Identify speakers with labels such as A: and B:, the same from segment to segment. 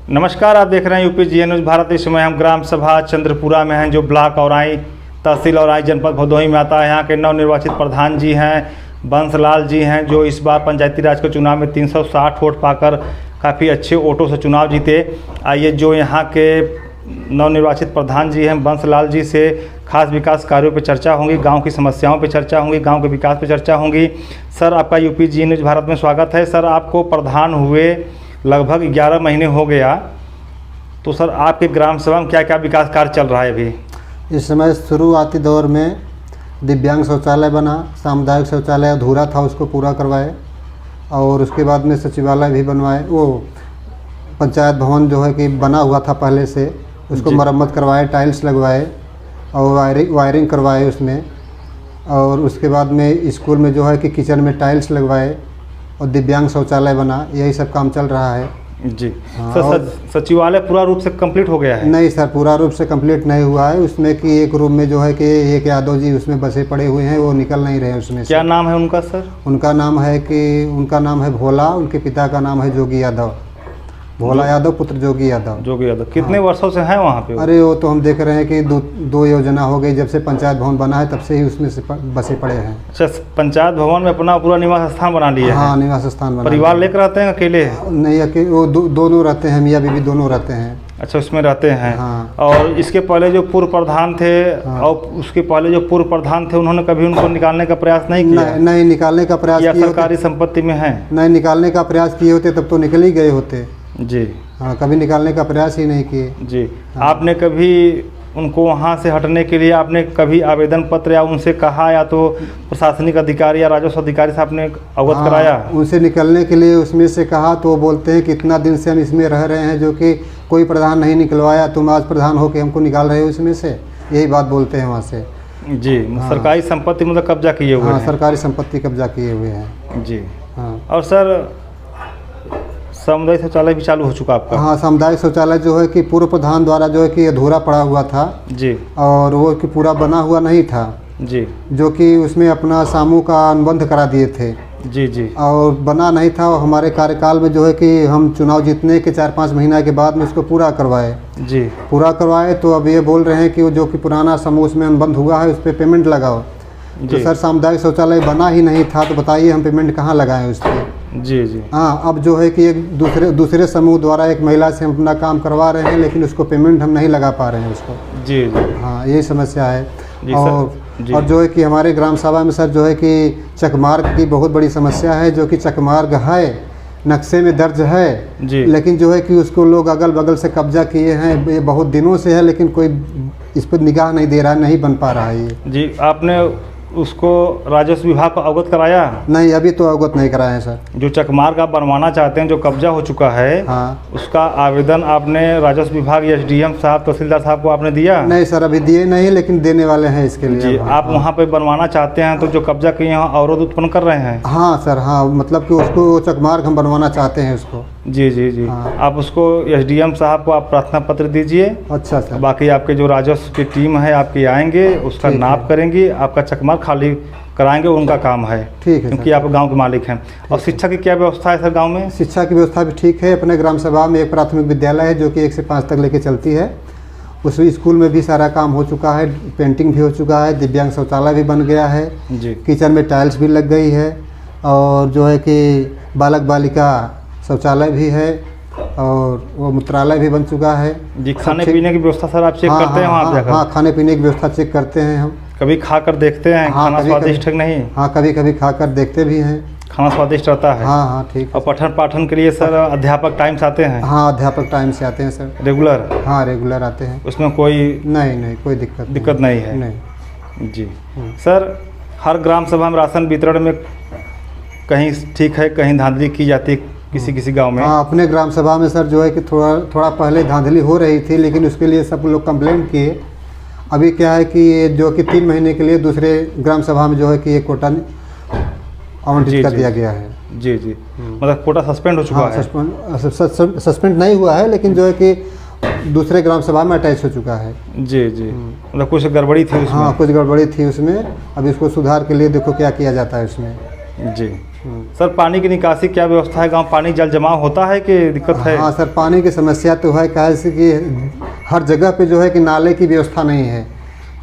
A: नमस्कार, आप देख रहे हैं यूपी जीएन न्यूज़ भारत। इस समय हम ग्राम सभा चंद्रपुरा में हैं, जो ब्लॉक औराई तहसील औराई जनपद भदोही में आता है। यहाँ के नवनिर्वाचित प्रधान जी हैं बंसलाल जी हैं, जो इस बार पंचायती राज के चुनाव में 360 वोट पाकर काफ़ी अच्छे वोटों से चुनाव जीते। आइए जो यहाँ के नवनिर्वाचित प्रधान जी हैं बंसलाल जी से खास विकास कार्यों पर चर्चा होंगी, गांव की समस्याओं पर चर्चा होंगी, गांव के विकास पर चर्चा होंगी। सर, आपका यूपी जीएन न्यूज़ भारत में स्वागत है। सर, आपको प्रधान हुए लगभग 11 महीने हो गया, तो सर आपके ग्राम सभा में क्या क्या विकास कार्य चल रहा है अभी? इस
B: समय शुरुआती दौर में दिव्यांग शौचालय बना, सामुदायिक शौचालय अधूरा था, उसको पूरा करवाए, और उसके बाद में सचिवालय भी बनवाए। वो पंचायत भवन जो है कि बना हुआ था पहले से, उसको मरम्मत करवाए, टाइल्स लगवाए और वायरिंग करवाए उसमें। और उसके बाद में स्कूल में जो है कि किचन में टाइल्स लगवाए और दिव्यांग शौचालय बना। यही सब काम चल रहा है
A: जी। सर, सचिवालय पूरा रूप से कंप्लीट हो गया है?
B: नहीं सर, पूरा रूप से कंप्लीट नहीं हुआ है। उसमें कि एक रूम में जो है कि एक यादव जी उसमें बसे पड़े हुए हैं, वो निकल नहीं रहे उसमें।
A: क्या नाम है उनका सर?
B: उनका नाम है भोला, उनके पिता का नाम है जोगी यादव, भोला यादव पुत्र जोगी यादव।
A: जोगी यादव कितने वर्षों से हैं वहाँ पे?
B: अरे वो तो हम देख रहे हैं कि दो योजना हो गई, जब से पंचायत भवन बना है तब से ही उसमें से बसे पड़े हैं।
A: अच्छा, पंचायत भवन में अपना पूरा निवास स्थान बना लिया है?
B: हाँ, निवास स्थान बना।
A: परिवार लेकर रहते हैं अकेले?
B: नहीं, अकेले वो दोनों रहते हैं, मियाँ बीवी दोनों रहते हैं।
A: अच्छा, उसमें रहते हैं।
B: हाँ।
A: और इसके पहले जो पूर्व प्रधान थे, हाँ, और उसके पहले जो पूर्व प्रधान थे, उन्होंने कभी उनको निकालने का प्रयास नहीं किया?
B: नहीं निकालने का प्रयास
A: किया। सरकारी संपत्ति में है?
B: नहीं, निकालने का प्रयास किए होते तब तो निकल ही गए होते
A: जी।
B: हाँ, कभी निकालने का प्रयास ही नहीं किए
A: जी।
B: हाँ।
A: आपने कभी उनको वहाँ से हटने के लिए आपने कभी आवेदन पत्र या उनसे कहा, या तो प्रशासनिक अधिकारी या राजस्व अधिकारी से आपने अवगत कराया?
B: उनसे निकलने के लिए उसमें से कहा तो वो बोलते हैं कि इतना दिन से हम इसमें रह रहे हैं, जो कि कोई प्रधान नहीं निकलवाया, तुम आज प्रधान होकर हमको निकाल रहे हो इसमें से, यही बात बोलते हैं वहाँ से।
A: जी। हाँ। सरकारी संपत्ति मतलब कब्जा किए हुए हैं?
B: सरकारी संपत्ति कब्जा किए हुए हैं
A: जी।
B: हाँ।
A: और सर, सामुदायिक शौचालय भी चालू हो चुका आपका?
B: हाँ, सामुदायिक शौचालय जो है कि पूर्व प्रधान द्वारा जो है कि अधूरा पड़ा हुआ था
A: जी,
B: और वो कि पूरा बना हुआ नहीं था
A: जी,
B: जो कि उसमें अपना समूह का अनुबंध करा दिए थे।
A: जी जी।
B: और बना नहीं था, और हमारे कार्यकाल में जो है कि हम चुनाव जीतने के 4-5 महीना के बाद में उसको पूरा करवाए।
A: जी।
B: पूरा करवाए तो अब ये बोल रहे हैं कि वो जो कि पुराना समूह उसमें अनुबंध हुआ है उस पर पेमेंट लगाओ। तो सर, सामुदायिक शौचालय बना ही नहीं था, तो बताइए हम पेमेंट कहाँ लगाएं उस पर?
A: जी जी।
B: हाँ, अब जो है कि एक दूसरे समूह द्वारा एक महिला से हम अपना काम करवा रहे हैं, लेकिन उसको पेमेंट हम नहीं लगा पा रहे हैं उसको।
A: जी जी।
B: हाँ, यही समस्या है।
A: जी,
B: और जो है कि हमारे ग्राम सभा में सर जो है कि चकमार्ग की बहुत बड़ी समस्या है, जो कि चकमार्ग है, नक्शे में दर्ज है जी, लेकिन जो है कि उसको लोग अगल बगल से कब्जा किए हैं, ये बहुत दिनों से है, लेकिन कोई इस पर निगाह नहीं दे रहा है, नहीं बन पा रहा है ये।
A: जी। आपने उसको राजस्व विभाग को अवगत कराया?
B: नहीं, अभी तो अवगत नहीं कराया है सर।
A: जो चकमार्ग आप बनवाना चाहते हैं, जो कब्जा हो चुका है,
B: हाँ,
A: उसका आवेदन आपने राजस्व विभाग या एसडीएम साहब, तहसीलदार साहब को आपने दिया?
B: नहीं सर, अभी दिए नहीं, लेकिन देने वाले हैं इसके लिए।
A: जी। आप वहाँ पे बनवाना चाहते हैं, तो जो कब्जा किए हैं अवरोध उत्पन्न कर रहे हैं?
B: हाँ सर, हाँ, मतलब कि उसको चकमार्ग हम बनवाना चाहते हैं उसको।
A: जी जी जी।
B: हाँ।
A: आप उसको एसडीएम साहब को आप प्रार्थना पत्र दीजिए।
B: अच्छा सर।
A: बाकी आपके जो राजस्व की टीम है आपकी आएंगे, उसका नाप करेंगी, आपका चकमार्ग खाली कराएंगे, उनका काम है।
B: ठीक है,
A: क्योंकि आप गांव के मालिक हैं। और शिक्षा की क्या व्यवस्था है सर गांव में?
B: शिक्षा की व्यवस्था भी ठीक है। अपने ग्राम सभा में एक प्राथमिक विद्यालय है जो कि 1 से 5 तक लेके चलती है। उस स्कूल में भी सारा काम हो चुका है, पेंटिंग भी हो चुका है, दिव्यांग शौचालय भी बन गया है
A: जी।
B: किचन में टाइल्स भी लग गई है, और जो है कि बालक बालिका शौचालय भी है, और वो मूत्रालय भी बन चुका है
A: जी। खाने पीने की व्यवस्था सर आप चेक करते हैं वहाँ जाकर?
B: हाँ, खाने पीने की व्यवस्था चेक करते हैं हम।
A: कभी खाकर देखते हैं?
B: हाँ,
A: खाना स्वादिष्ट है नहीं?
B: हाँ, कभी कभी खाकर देखते भी हैं।
A: खाना स्वादिष्ट रहता है?
B: हाँ हाँ, ठीक।
A: और पठन पाठन के लिए सर अध्यापक टाइम से आते हैं?
B: हाँ, अध्यापक टाइम से आते हैं सर।
A: रेगुलर?
B: हाँ, रेगुलर आते हैं।
A: उसमें कोई
B: नहीं, कोई दिक्कत
A: नहीं है?
B: नहीं
A: जी। सर, हर ग्राम सभा में राशन वितरण में कहीं ठीक है, कहीं धांधली की जाती है किसी गांव में?
B: हाँ, अपने ग्राम सभा में सर जो है कि थोड़ा पहले धांधली हो रही थी, लेकिन उसके लिए सब लोग कंप्लेंट किए। अभी क्या है कि ये जो कि 3 महीने के लिए दूसरे ग्राम सभा में जो है कि ये कोटा आवंटित कर दिया गया है।
A: जी जी। मतलब कोटा सस्पेंड हो चुका है?
B: सस्पेंड नहीं हुआ है, लेकिन जो है कि दूसरे ग्राम सभा में अटैच हो चुका है।
A: जी जी। मतलब कुछ गड़बड़ी थी उसमें?
B: हाँ, कुछ गड़बड़ी थी उसमें। अभी इसको सुधार के लिए देखो क्या किया जाता है उसमें।
A: जी। सर पानी की निकासी क्या व्यवस्था है? गांव पानी जल जमाव होता है कि दिक्कत है?
B: हाँ सर, पानी की समस्या तो है, कहे से कि हर जगह पे जो है कि नाले की व्यवस्था नहीं है,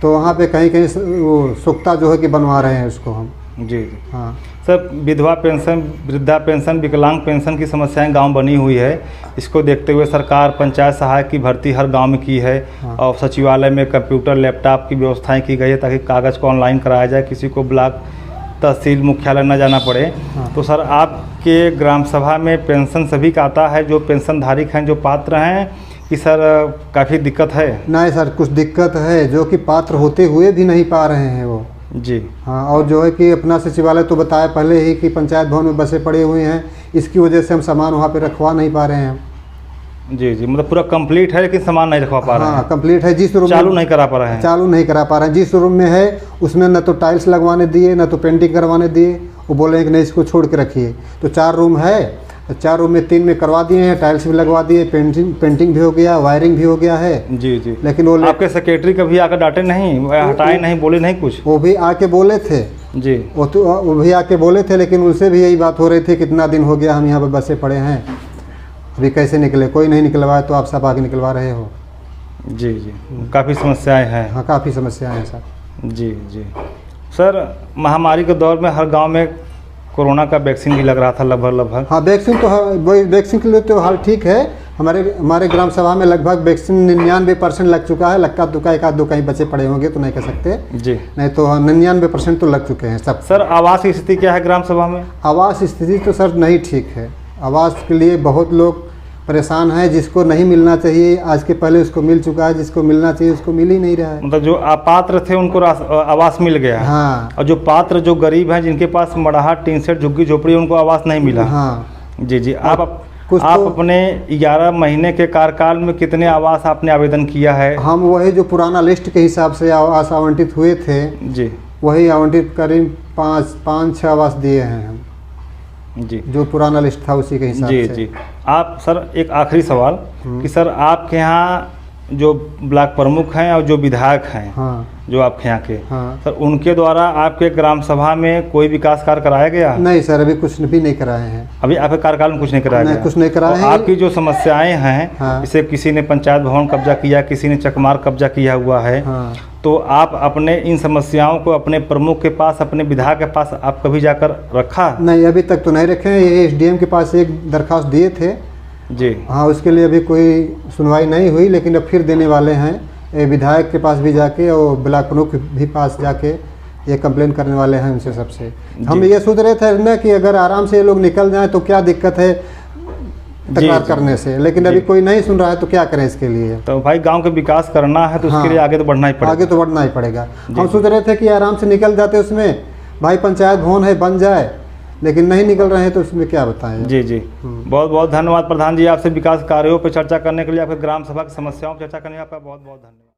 B: तो वहाँ पे कहीं कहीं वो सुख्ता जो है कि बनवा रहे हैं उसको हम।
A: जी जी।
B: हाँ
A: सर विधवा पेंशन, वृद्धा पेंशन, विकलांग पेंशन की समस्याएं गांव बनी हुई है। इसको देखते हुए सरकार पंचायत सहायक की भर्ती हर गांव में की है।
B: हाँ।
A: और सचिवालय में कंप्यूटर लैपटॉप की व्यवस्थाएं की गई है ताकि कागज़ को ऑनलाइन कराया जाए, किसी को ब्लॉक तहसील मुख्यालय न जाना पड़े।
B: हाँ।
A: तो सर आपके ग्राम सभा में पेंशन सभी का आता है जो पेंशन धारक हैं, जो पात्र हैं, कि सर काफ़ी दिक्कत है?
B: नहीं सर, कुछ दिक्कत है, जो कि पात्र होते हुए भी नहीं पा रहे हैं वो।
A: जी
B: हाँ, और जो है कि अपना सचिवालय तो बताया पहले ही कि पंचायत भवन में बसें पड़े हुए हैं, इसकी वजह से हम सामान वहाँ पे रखवा नहीं पा रहे हैं।
A: जी जी, मतलब पूरा कंप्लीट है लेकिन सामान नहीं रखवा पा रहे
B: हाँ
A: हैं।
B: कंप्लीट है, जिस रूम
A: चालू नहीं करा पा रहे हैं।
B: चालू नहीं करा पा रहे हैं। जिस रूम में है उसमें न तो टाइल्स लगवाने दिए, न तो पेंटिंग करवाने दिए। वो बोले कि नहीं इसको छोड़ के रखिए। तो 4 रूम है, 4 रूम में 3 में करवा दिए हैं, टाइल्स भी लगवा दिए, पेंटिंग भी हो गया, वायरिंग भी हो गया है।
A: जी जी।
B: लेकिन वो
A: आपके सेक्रेटरी कभी आकर डांटे नहीं, हटाए नहीं, बोले नहीं कुछ?
B: वो भी आके बोले थे
A: जी।
B: वो भी आके बोले थे, लेकिन उनसे भी यही बात हो रही थी, कितना दिन हो गया हम यहाँ पर बसे पड़े हैं, अभी कैसे निकले? कोई नहीं निकलवाया, तो आप सब आके निकलवा रहे हो।
A: जी जी, काफ़ी समस्याएं हैं।
B: हाँ काफ़ी समस्याएं हैं सर।
A: जी जी। सर महामारी के दौर में हर गांव में कोरोना का वैक्सीन भी लग रहा था लगभग।
B: हाँ वैक्सीन तो वैक्सीन के लिए तो हाल ठीक है। हमारे ग्राम सभा में लगभग वैक्सीन 99% लग चुका है। लगता दुका एक आध दो कहीं बचे पड़े होंगे तो नहीं कह सकते
A: जी,
B: नहीं तो 99% तो लग चुके हैं सब।
A: सर आवास की स्थिति क्या है ग्राम सभा में?
B: आवास स्थिति तो सर नहीं ठीक है। आवास के लिए बहुत लोग परेशान है। जिसको नहीं मिलना चाहिए आज के पहले उसको मिल चुका है, जिसको मिलना चाहिए उसको मिल ही नहीं रहा है।
A: मतलब जो अपात्र थे उनको आवास मिल गया है।
B: हाँ।
A: और जो पात्र, जो गरीब हैं, जिनके पास मड़ाहट, टीन सेट, झुग्गी झोपड़ी, उनको आवास नहीं मिला।
B: हाँ
A: जी जी। आप
B: तो
A: अपने 11 महीने के कार्यकाल में कितने आवास आपने आवेदन किया है?
B: हम वही जो पुराना लिस्ट के हिसाब से आवास आवंटित हुए थे
A: जी,
B: वही आवंटित करीब 5-6 आवास दिए हैं हम।
A: जी,
B: जो पुराना लिस्ट था उसी के हिसाब
A: जी
B: से।
A: जी। आप सर एक आखिरी सवाल कि सर आपके यहाँ जो ब्लॉक प्रमुख हैं और जो विधायक हैं,
B: हाँ
A: जो आपके यहाँ के,
B: हाँ।
A: सर उनके द्वारा आपके ग्राम सभा में कोई विकास कार्य कराया गया?
B: नहीं सर, अभी कुछ भी नहीं कराए हैं।
A: अभी आपके कार्यकाल में कुछ नहीं कराया
B: नहीं,
A: गया?
B: कुछ नहीं कराया
A: और
B: है।
A: आपकी जो समस्याएं हैं,
B: हाँ।
A: जैसे किसी ने पंचायत भवन कब्जा किया, किसी ने चकमार कब्जा किया हुआ है,
B: हाँ।
A: तो आप अपने इन समस्याओं को अपने प्रमुख के पास, अपने विधायक के पास आप कभी जाकर रखा?
B: नहीं, अभी तक तो नहीं रखे हैं। ये SDM के पास एक दरखास्त दिए थे
A: जी।
B: हाँ, उसके लिए अभी कोई सुनवाई नहीं हुई, लेकिन अब फिर देने वाले हैं। विधायक के पास भी जाके और ब्लॉक प्रमुख भी पास जाके ये कंप्लेन करने वाले हैं उनसे सबसे। हम ये सोच रहे थे ना कि अगर आराम से ये लोग निकल जाएं तो क्या दिक्कत है तकरार करने से, लेकिन अभी कोई नहीं सुन रहा है तो क्या करें इसके लिए।
A: तो भाई गांव के विकास करना है तो उसके
B: हाँ।
A: लिए आगे तो बढ़ना ही पड़ेगा।
B: आगे तो बढ़ना ही पड़ेगा। हम सोच रहे थे कि आराम से निकल जाते उसमें, भाई पंचायत भवन है बन जाए, लेकिन नहीं निकल रहे हैं तो उसमें क्या बताएं।
A: जी जी। बहुत बहुत धन्यवाद प्रधान जी, आपसे विकास कार्यों पर चर्चा करने के लिए, आपके ग्राम सभा की समस्याओं पर चर्चा करने के लिए आपका बहुत बहुत धन्यवाद।